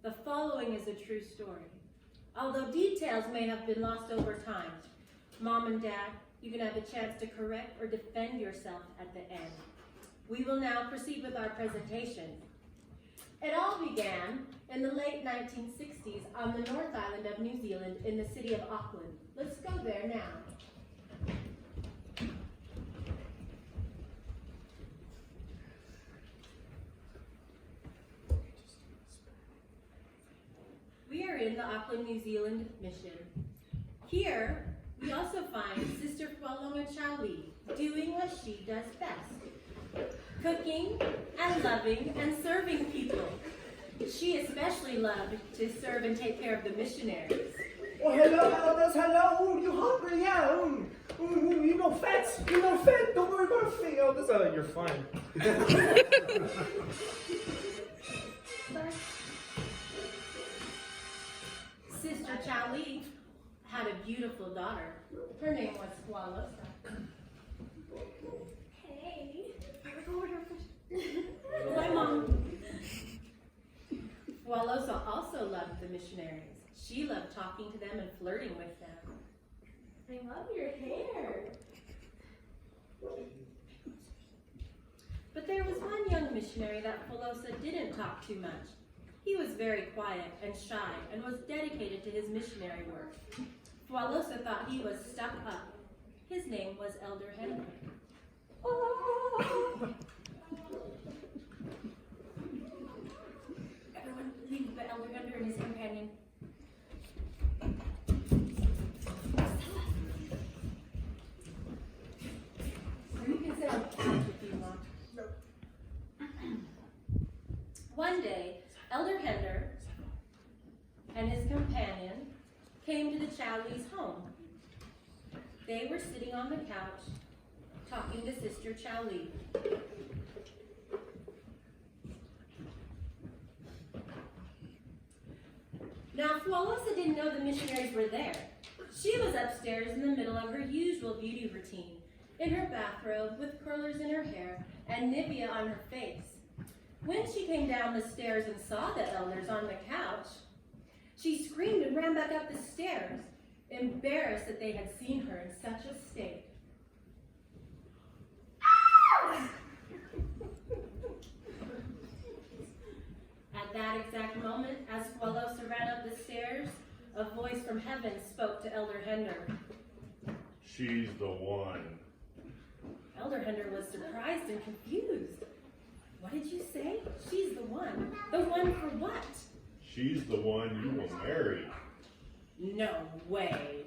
The following is a true story. Although details may have been lost over time, Mom and Dad, you can have a chance to correct or defend yourself at the end. We will now proceed with our presentation. It all began in the late 1960s on the North Island of New Zealand in the city of Auckland. Let's go there now. We are in the Auckland, New Zealand mission. Here, we also find Sister Fualonga Chali doing what she does best, cooking and loving and serving people. She especially loved to serve and take care of the missionaries. Oh, hello, elders, hello. Oh, you hungry? Yeah. You know fat. You know fat. Don't worry about a thing, elders. You're fine. Sister Chali had a beautiful daughter. Her name was Fualosa. Hey. Hi, Mom. Fualosa also loved the missionaries. She loved talking to them and flirting with them. I love your hair. But there was one young missionary that Fualosa didn't talk too much. He was very quiet and shy and was dedicated to his missionary work. Fualosa thought he was stuck up. His name was Elder Henry. Oh. Everyone leave but Elder Henry and his companion. You can sit on the couch if you want. One day, Elder Hender and his companion came to the Chowleys' home. They were sitting on the couch talking to Sister Chowley. Now, Fualosa didn't know the missionaries were there. She was upstairs in the middle of her usual beauty routine, in her bathrobe with curlers in her hair and Nivea on her face. When she came down the stairs and saw the elders on the couch, she screamed and ran back up the stairs, embarrassed that they had seen her in such a state. At that exact moment, as Fualosa ran up the stairs, a voice from heaven spoke to Elder Hender. She's the one. Elder Hender was surprised and confused. What did you say? She's the one. The one for what? She's the one you will marry. No way.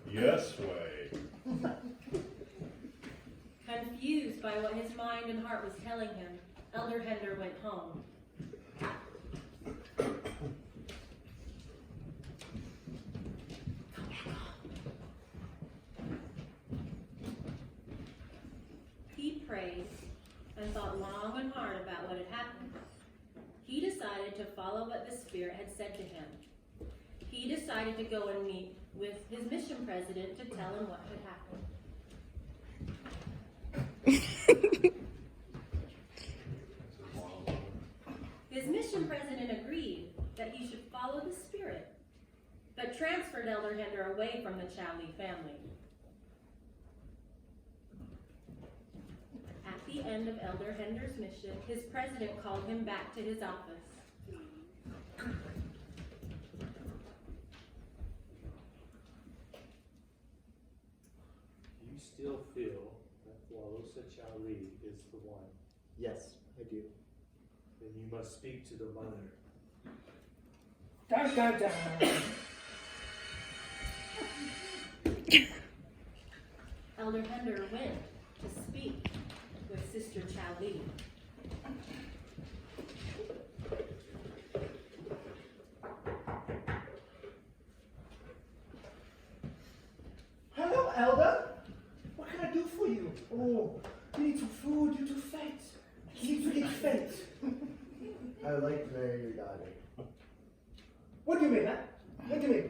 Yes way. Confused by what his mind and heart was telling him, Elder Hender went home. He prayed and thought long and hard about what had happened. He decided to follow what the Spirit had said to him. He decided to go and meet with his mission president to tell him what had happened. His mission president agreed that he should follow the Spirit, but transferred Elder Hender away from the Chowley family. At the end of Elder Hender's mission, his president called him back to his office. You still feel that Fualosa Chowley is the one? Yes, I do. Then you must speak to the mother. Dun, dun, dun. Elder Hender went to speak with Sister Chowley. Hello, Elder. What can I do for you? Oh, you need some food. You're too fat. You need to get fat. I would like to marry your daughter. What do you mean, man? What do you mean?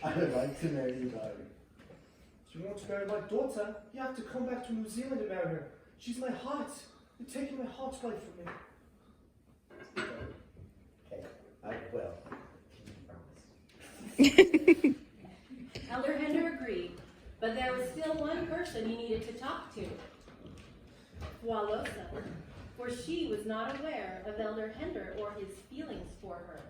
I would like to marry your daughter. If you want to marry my daughter, you have to come back to New Zealand and marry her. She's my heart. You're taking my heart away from me. Okay, I will. Promise. Elder Hender agreed, but there was still one person he needed to talk to. Walosa, for she was not aware of Elder Hender or his feelings for her.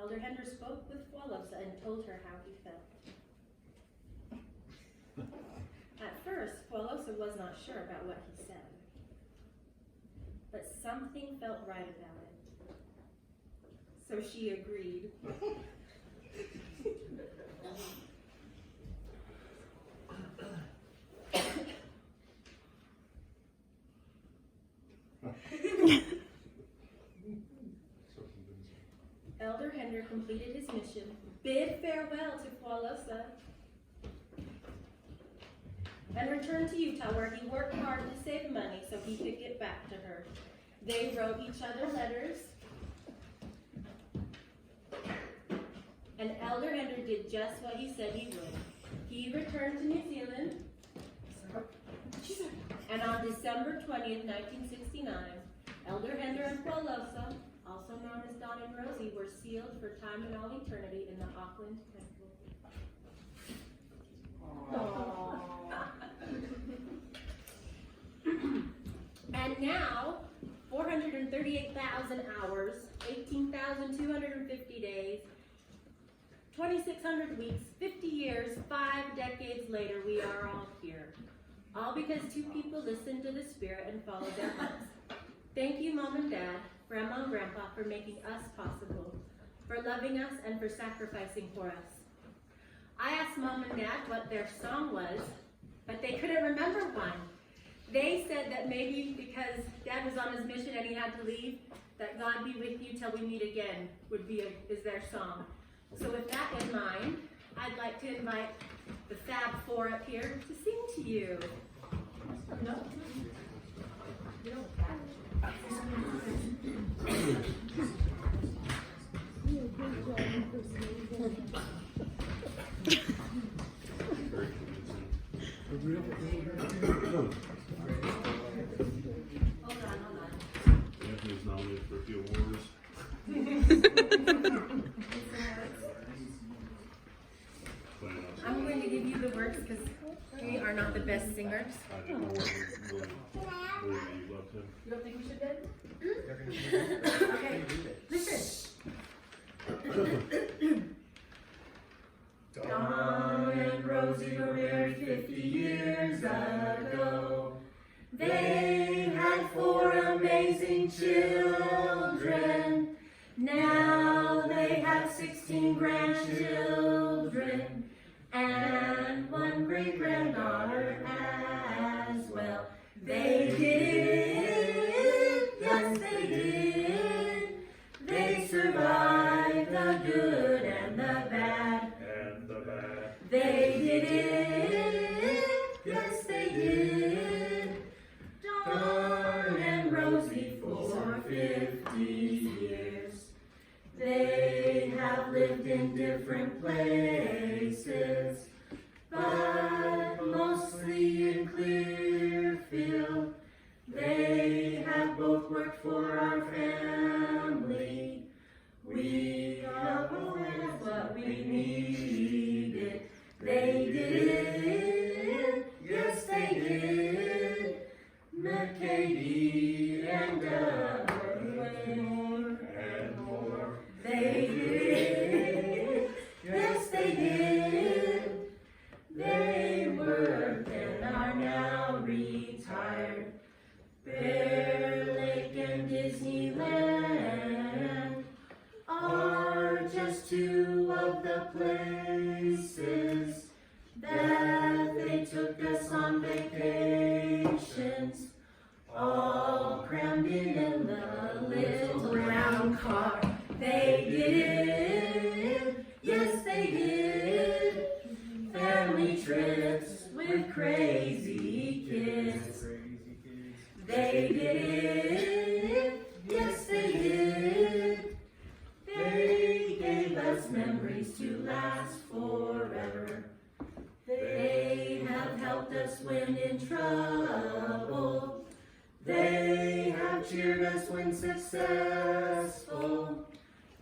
Elder Hender spoke with Walosa and told her how he felt. At first, Walosa was not sure about what he said, but something felt right about it. So she agreed. Elder Hender completed his mission, bid farewell to Walosa, and returned to Utah, where he worked hard to save money so he could get back to her. They wrote each other letters, and Elder Hender did just what he said he would. He returned to New Zealand, and on December 20th, 1969, Elder Hender and Walosa, also known as Don and Rosie, were sealed for time and all eternity in the Auckland Temple. And now, 438,000 hours, 18,250 days, 2,600 weeks, 50 years, 5 decades later, we are all here. All because 2 people listened to the Spirit and followed their hearts. Thank you, Mom and Dad, Grandma and Grandpa, for making us possible, for loving us, and for sacrificing for us. I asked Mom and Dad what their song was, but they couldn't remember one. They said that maybe because Dad was on his mission and he had to leave, that God be with you till we meet again is their song. So with that in mind, I'd like to invite the Fab Four up here to sing to you. No? You don't Hold on. Anthony's nominated for a few awards. I'm going to give you the words because we are not the best singers. I didn't know whether really you loved him. You don't think we should then? Okay, listen. Don and Rosie were married 50 years ago. They had 4 amazing children. Now they have 16 grandchildren and 1 great-granddaughter as well. They did, yes they did. They survived the good and the bad. They did it, yes they did. Don and Rosie for 50 years. They have lived in different places, but mostly in Clearfield. They have both worked for our family. We have always what we needed. They did, yes they did. McKady and more and more. They did, yes they did. They worked and are now retired. Bear Lake and Disneyland are just 2 of the places that they took us on vacations, all crammed in the little brown car. They did, yes they did. Family trips with crazy kids. They did, yes have cheered us when successful.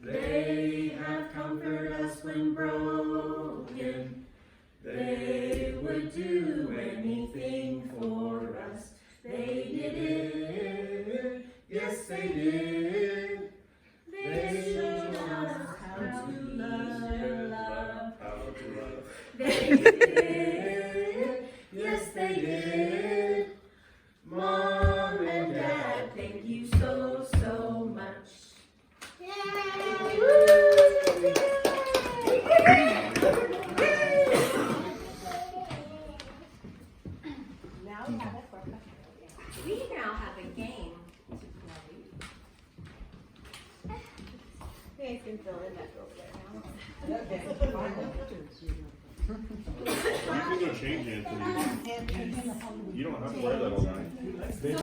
They have comforted us when broken. They would do anything for us. They did it. Yes, they did. They showed us how to love. They did. Yes, they did. Mom and Dad, thank you so, so much. We now have a game to play. You guys can fill in that real quick now. You can go change, Anthony. You don't have to wear that all night.